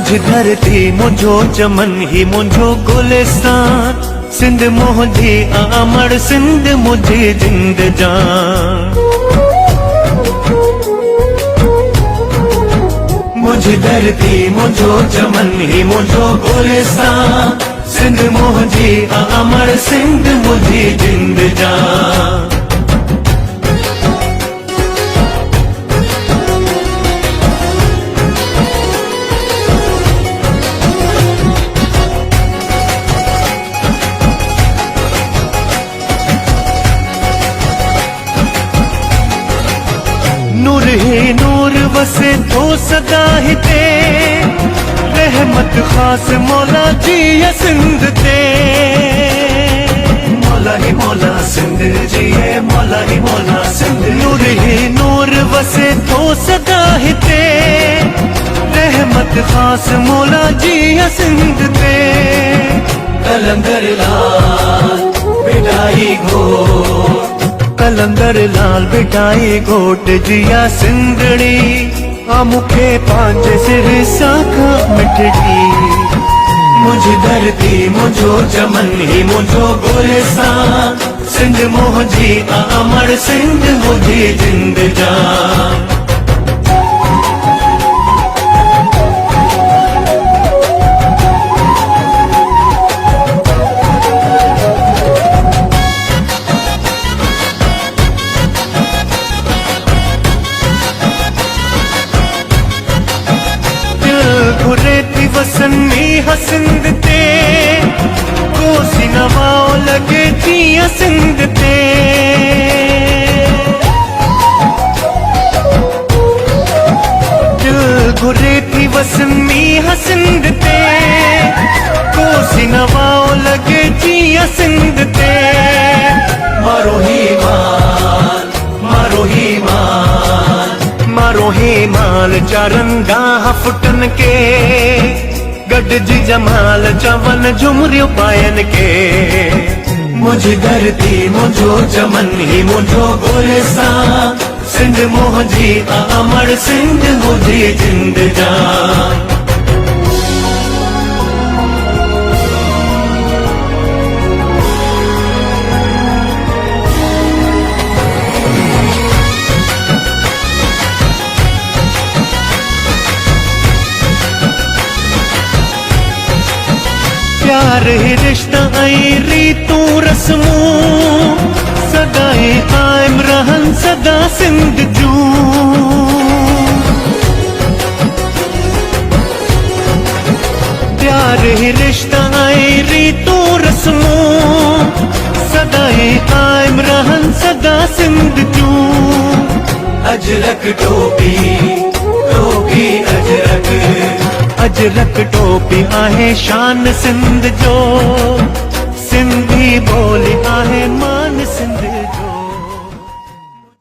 मुझ धरती मुझो चमन ही मुझो गुलिस्तान, सिंध मुझी अमर सिंध मुझी जिंद जान। मुझ धरती मुझो चमन ही मुझो गुलिस्तान, सिंध मुझी अमर सिंध मुझी जिंद जान। नूर ही नूर वसे तो सदा ही ते, रहमत खास मौला जी या सिंध ते। मौला ही मौला सिंध जी है, मौला ही मौला सिंध। नूर ही नूर वसे तो सदा ही ते, रहमत खास मौला जी या सिंध ते। कलंदर लाल बिटाई घोट, कलंदर लाल बिटाई घोट जिया सिंधड़ी, आ मुखे पांच सिर साखा मिठड़ी। मुझ धरती मुझो चमन ही मुझो गुलिस्तान, सिंध मुझी अमर सिंध मुझी जिंद जान। घुरेती वसनी हसिंद ते, कोसी नवाओ लगे जिया सिंध ते। दिल घुरेती वसनी हसिंद ते, कोसी नवाओ लगे जिया सिंध ते। मारो ही माल, मारो ही माल, मारो ही माल चारंगाह फुटन के, गडजी जमाल चवन झुमरियो पायन के। मुझ धरती मुझो चमन ही मुझो गुलिस्तान, सिंध मुझी अमर सिंध मुझी जिंद जान। प्यार ही रिश्ता आई रीतूं रस्मूं, सदाई कायम रहन सदा सिंध जूं। प्यार ही रिश्ता आई रीतूं रस्मूं, सदाई कायम रहन सदा सिंध जूं। अजरक टोपी टोपी अजरक, अजरक टोपी आहे शान सिंध जो, सिंधी बोली आहे मान।